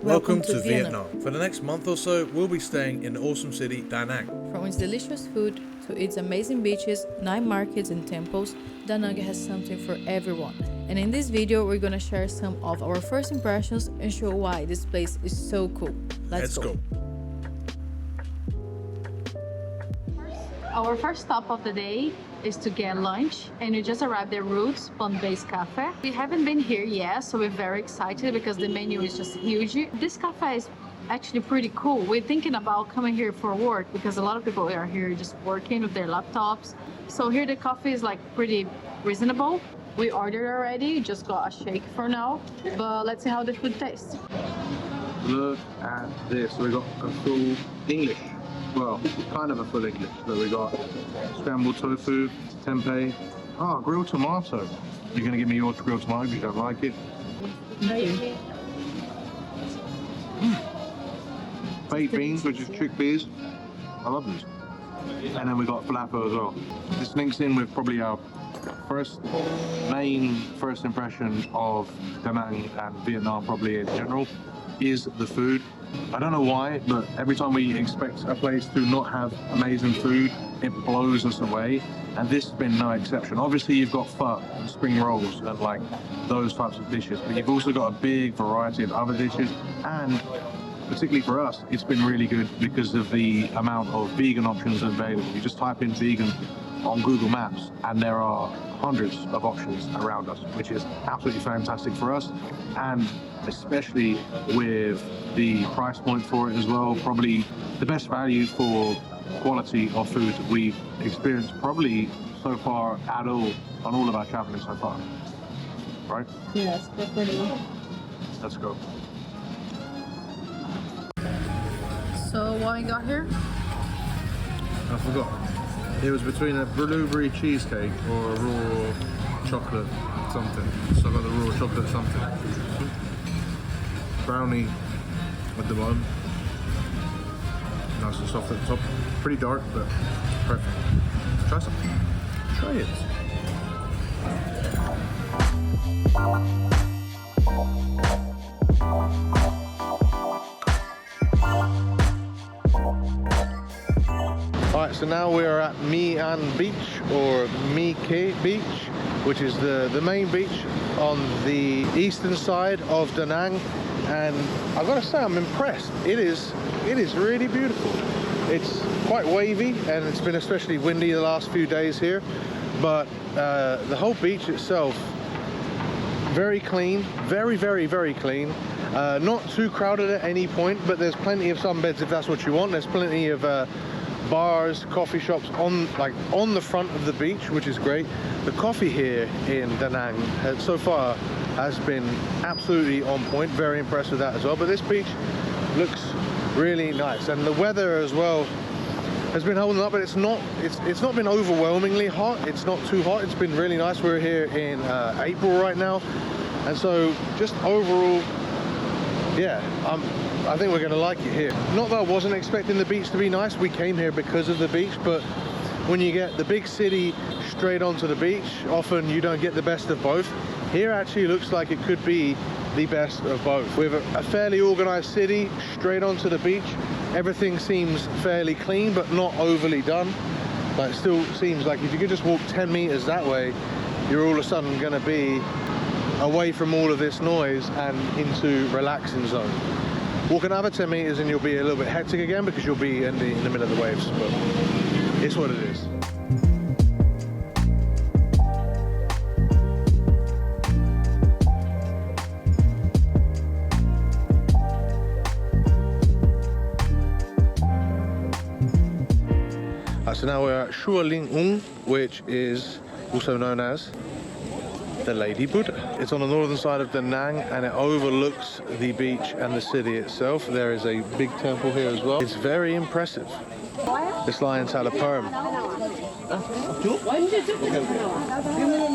Welcome to Vietnam. For the next month or so, we'll be staying in the awesome city Da Nang. From its delicious food to its amazing beaches, night markets and temples, Da Nang has something for everyone. And in this video, we're gonna share some of our first impressions and show why this place is so cool. Let's go. Our first stop of the day is to get lunch, and we just arrived at Roots Plant-Based Cafe. We haven't been here yet, so we're very excited because the menu is just huge. This cafe is actually pretty cool. We're thinking about coming here for work because a lot of people are here just working with their laptops. So here the coffee is like pretty reasonable. We ordered already, just got a shake for now, but let's see how the food tastes. Look at this, we got a full English. Well, kind of a full English. So we got scrambled tofu, tempeh, grilled tomato. You're gonna give me your grilled tomato if you don't like it. Baked beans, which is chickpeas. I love these. And then we got falafel as well. This links in with probably our first impression of Da Nang and Vietnam, probably in general, is the food. I don't know why, but every time we expect a place to not have amazing food, it blows us away, and this has been no exception. Obviously you've got pho and spring rolls and like those types of dishes, but you've also got a big variety of other dishes, and particularly for us, it's been really good because of the amount of vegan options available. You just type in vegan on Google Maps and there are hundreds of options around us, which is absolutely fantastic for us, and especially with the price point for it as well, probably the best value for quality of food we've experienced probably so far at all on all of our traveling so far, right? Yes, definitely. Let's go. So what we got here? I forgot. It was between a blueberry cheesecake or a raw chocolate something. So I got the raw chocolate something. Brownie at the bottom. Nice and soft at the top. Pretty dark, but perfect. Try some. Try it. Alright, so now we are at My An Beach, or Khe Beach, which is the main beach on the eastern side of Da Nang, and I've got to say I'm impressed. It is really beautiful. It's quite wavy and it's been especially windy the last few days here, but the whole beach itself, very clean, very clean. Not too crowded at any point, but there's plenty of sunbeds if that's what you want. There's plenty of bars, coffee shops on the front of the beach, which is great. The coffee here in Da Nang so far has been absolutely on point. Very impressed with that as well. But this beach looks really nice, and the weather as well has been holding up, but it's not been overwhelmingly hot. It's not too hot. It's been really nice. We're here in April right now, and so just overall, yeah, I think we're going to like it here. Not that I wasn't expecting the beach to be nice. We came here because of the beach, but when you get the big city straight onto the beach, often you don't get the best of both. Here actually looks like it could be the best of both. We have a fairly organized city straight onto the beach. Everything seems fairly clean, but not overly done. Like, it still seems like if you could just walk 10 meters that way, you're all of a sudden going to be away from all of this noise and into relaxing zone. Walk another 10 meters and you'll be a little bit hectic again because you'll be in the middle of the waves, but it's what it is. So now we're at Chua Ling Ung, which is also known as the Lady Buddha. It's on the northern side of Da Nang and it overlooks the beach and the city itself. There is a big temple here as well. It's very impressive. This lion's had a perm. I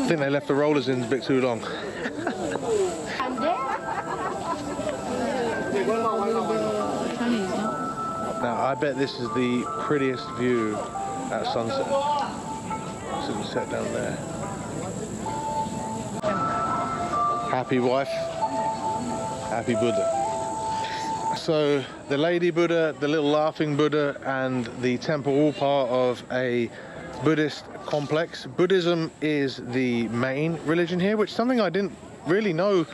think they left the rollers in a bit too long. Now I bet this is the prettiest view at sunset. Sunset down there. Happy wife, happy Buddha. So the Lady Buddha, the little laughing Buddha, and the temple all part of a Buddhist complex. Buddhism is the main religion here, which is something I didn't really know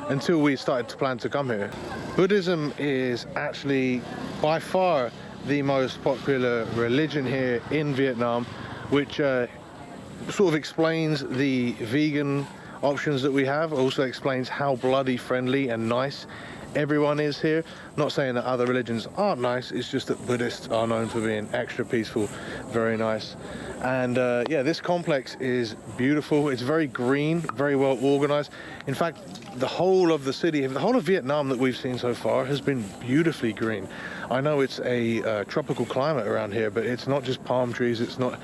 until we started to plan to come here. Buddhism is actually by far the most popular religion here in Vietnam, which sort of explains the vegan options that we have, also explains how bloody friendly and nice everyone is here. Not saying that other religions aren't nice, it's just that Buddhists are known for being extra peaceful, very nice. And yeah, this complex is beautiful. It's very green, very well organized. In fact, the whole of the city, the whole of Vietnam that we've seen so far has been beautifully green. I know it's a tropical climate around here, but it's not just palm trees. It's not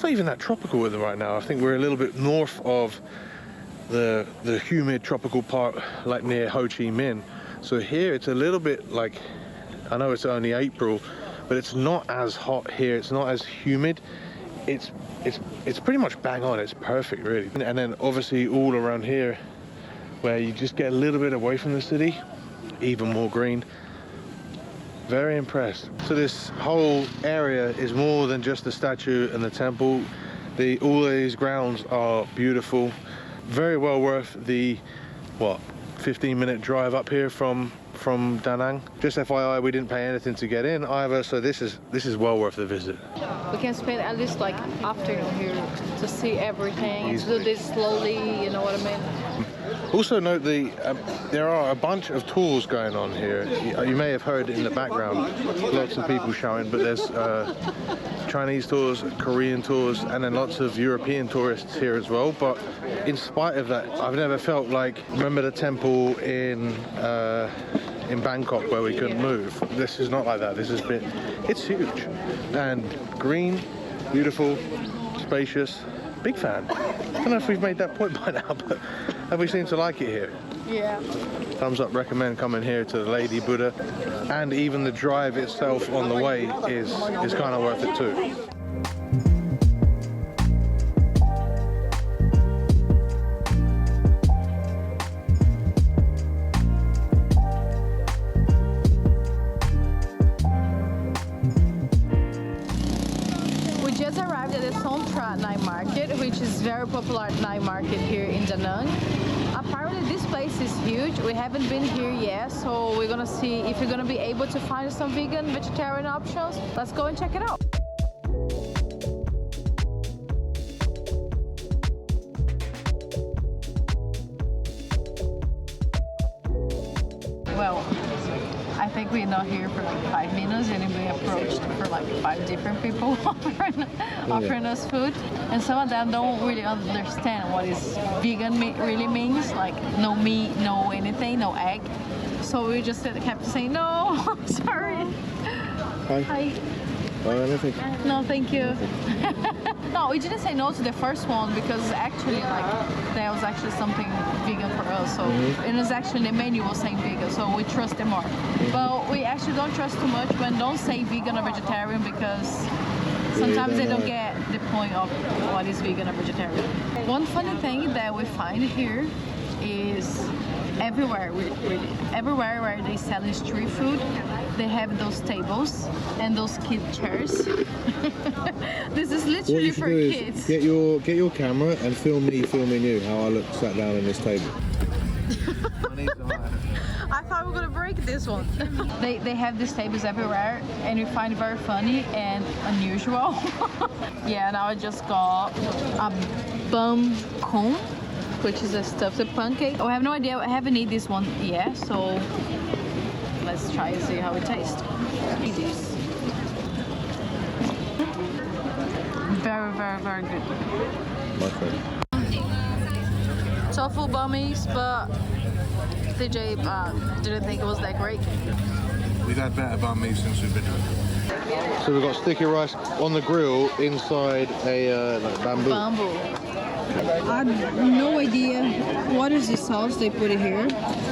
even that tropical with them right now. I think we're a little bit north of the humid tropical part, like near Ho Chi Minh. So here it's a little bit like, I know it's only April, but it's not as hot here. It's not as humid. It's pretty much bang on. It's perfect, really. And then obviously all around here, where you just get a little bit away from the city, even more green. Very impressed. So this whole area is more than just the statue and the temple. All these grounds are beautiful. Very well worth the 15-minute drive up here from Da Nang. Just FYI, we didn't pay anything to get in either, so this is well worth the visit. We can spend at least like afternoon here to see everything, to do this slowly, you know what I mean? Also note there are a bunch of tours going on here. You may have heard in the background lots of people shouting, but there's Chinese tours, Korean tours, and then lots of European tourists here as well. But in spite of that, I've never felt like, remember the temple in Bangkok where we couldn't move? This is not like that. It's huge and green, beautiful, spacious. Big fan. I don't know if we've made that point by now, but have we seemed to like it here? Yeah. Thumbs up, recommend coming here to the Lady Buddha. And even the drive itself on the way is kind of worth it too. Night market, which is very popular night market here in Da Nang. Apparently this place is huge. We haven't been here yet, so we're gonna see if we're gonna be able to find some vegan, vegetarian options. Let's go and check it out. Well, I think we're not here for like 5 minutes and we approached for like 5 different people offering us food. And some of them don't really understand what is vegan really means, like no meat, no anything, no egg. So we just kept saying, no, sorry. Hi. Hi. Anything? No, thank you. No, we didn't say no to the first one because actually like there was actually something vegan for us. So it was actually the menu was saying vegan, so we trust them more. But we actually don't trust too much when don't say vegan or vegetarian because sometimes they don't get the point of what is vegan or vegetarian. One funny thing that we find here is everywhere where they sell street food, they have those tables and those kid chairs. This is literally for kids. Get your camera and film me filming you how I look sat down on this table. I thought we were gonna break this one. They have these tables everywhere and we find it very funny and unusual. Yeah, now I just got a bum cone, which is a stuffed pancake. Oh, I have no idea. I haven't eaten this one yet, so let's try and see how it tastes. Very, very, very good. My friend. Tofu bummies, but TJ didn't think it was that great. We've had better banh mi since we've been here. So we've got sticky rice on the grill inside a like bamboo. I have no idea what is the sauce they put in here,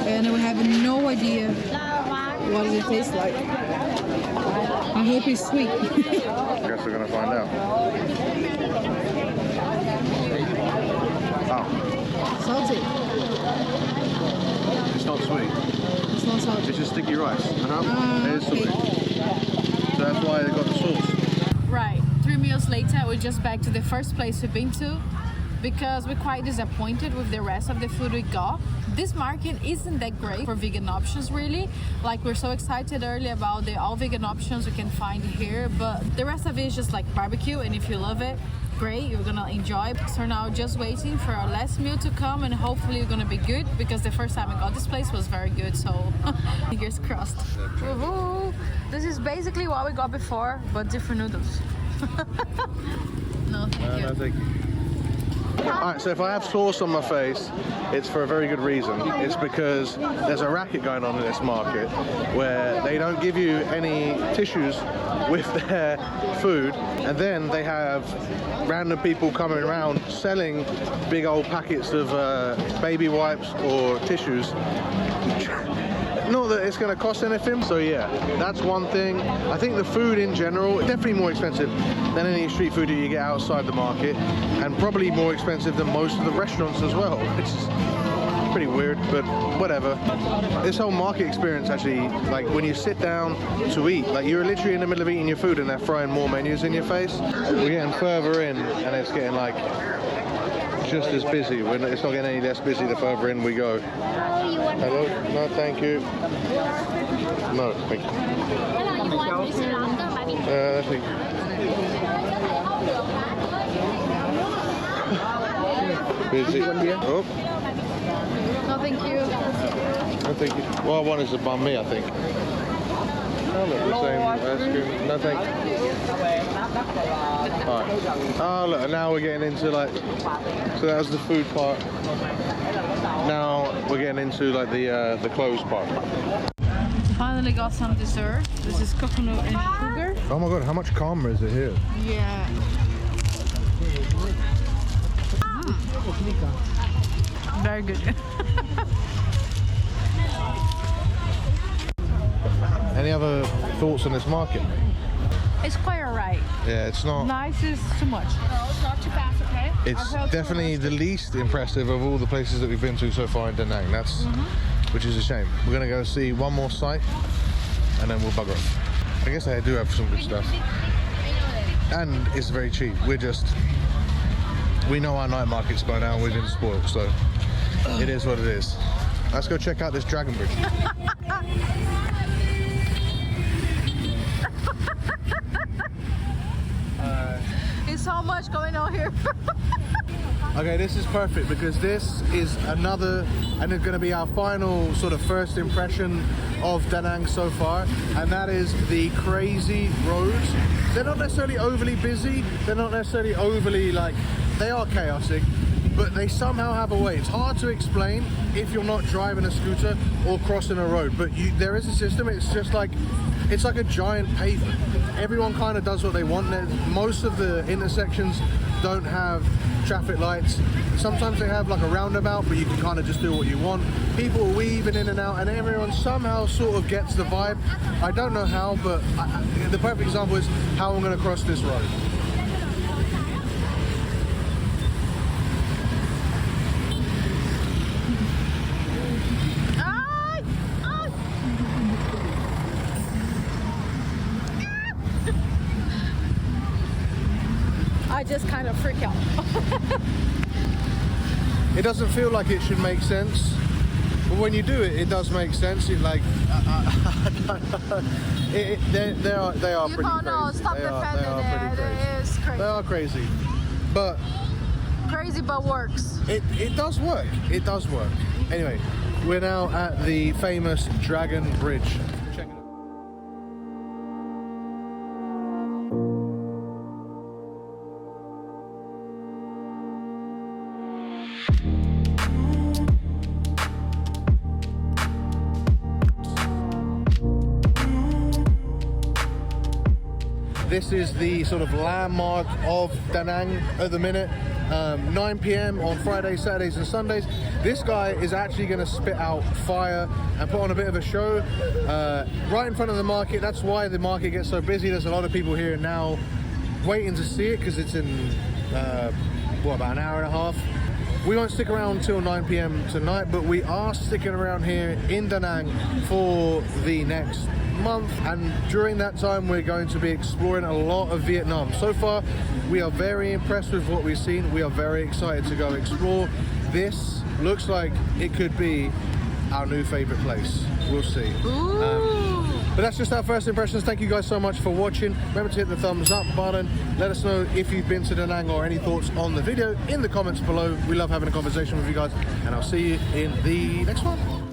and we have no idea what does it taste like. I hope it's sweet. I guess we're gonna find out. Oh, Salty. It's not sweet. It's not salty. It's just sticky rice. It is something. So that's why they got the sauce. Right, 3 meals later, we're just back to the first place we've been to because we're quite disappointed with the rest of the food we got. This market isn't that great for vegan options really. Like, we're so excited earlier about the all vegan options we can find here, but the rest of it is just like barbecue, and if you love it, great, you're gonna enjoy. So now just waiting for our last meal to come, and hopefully it's gonna be good because the first time I got this place was very good, so fingers crossed. Woohoo! This is basically what we got before, but different noodles. No, thank you. No, thank you. Alright, so if I have sauce on my face, it's for a very good reason. It's because there's a racket going on in this market where they don't give you any tissues with their food, and then they have random people coming around selling big old packets of baby wipes or tissues. Not that it's going to cost anything, so yeah, that's one thing. I think the food in general is definitely more expensive than any street food that you get outside the market, and probably more expensive than most of the restaurants as well, which is pretty weird, but whatever. This whole market experience actually, like when you sit down to eat, like you're literally in the middle of eating your food and they're throwing more menus in your face. We're getting further in and it's getting like just as busy. It's not getting any less busy the further in we go. Hello? No, thank you. No, thank you. Thank you. Busy. Oh. No, thank you. No, thank you. What I want is a banh mi, I think. Oh, look, the same ice cream. No, thank you. Alright. Oh, look, and now we're getting into like, so that was the food part. Now we're getting into like the clothes part. Finally got some dessert. This is coconut and sugar. Oh my god, how much calmer is it here? Yeah. Very good. Any other thoughts on this market? It's quite alright. Yeah, it's not. Nice is too much. No, it's not too fast, okay? It's definitely the least impressive of all the places that we've been to so far in Da Nang. That's, which is a shame. We're gonna go see one more site, and then we'll bugger off. I guess they do have some good stuff, and it's very cheap. We know our night markets by now. We've been spoiled, so it is what it is. Let's go check out this dragon bridge. There's so much going on here. Okay, this is perfect because this is another, and it's going to be our final sort of first impression of Da Nang so far, and that is the crazy roads. They're not necessarily overly busy, they're not necessarily overly like, they are chaotic, but they somehow have a way. It's hard to explain if you're not driving a scooter or crossing a road, but there is a system. It's just like, it's like a giant pavement. Everyone kind of does what they want. Most of the intersections don't have traffic lights. Sometimes they have like a roundabout, but you can kind of just do what you want. People are weaving in and out, and everyone somehow sort of gets the vibe. I don't know how, but the perfect example is how I'm going to cross this road. I just kind of freak out. It doesn't feel like it should make sense, but when you do it, it does make sense. It's like they are You pretty can't know. crazy. Stop defending it. It is crazy. They are crazy, but Crazy, but works. it does work. It does work. Anyway, we're now at the famous Dragon Bridge. Check it out. This is the sort of landmark of Da Nang at the minute. 9 p.m. on Fridays, Saturdays and Sundays. This guy is actually going to spit out fire and put on a bit of a show right in front of the market. That's why the market gets so busy. There's a lot of people here now waiting to see it because it's in, what, about an hour and a half. We won't stick around till 9 p.m. tonight, but we are sticking around here in Da Nang for the next month, and during that time we're going to be exploring a lot of Vietnam. So far we are very impressed with what we've seen. We are very excited to go explore. This looks like it could be our new favorite place. We'll see. But that's just our first impressions. Thank you guys so much for watching. Remember to hit the thumbs up button. Let us know if you've been to Da Nang or any thoughts on the video in the comments below. We love having a conversation with you guys, and I'll see you in the next one.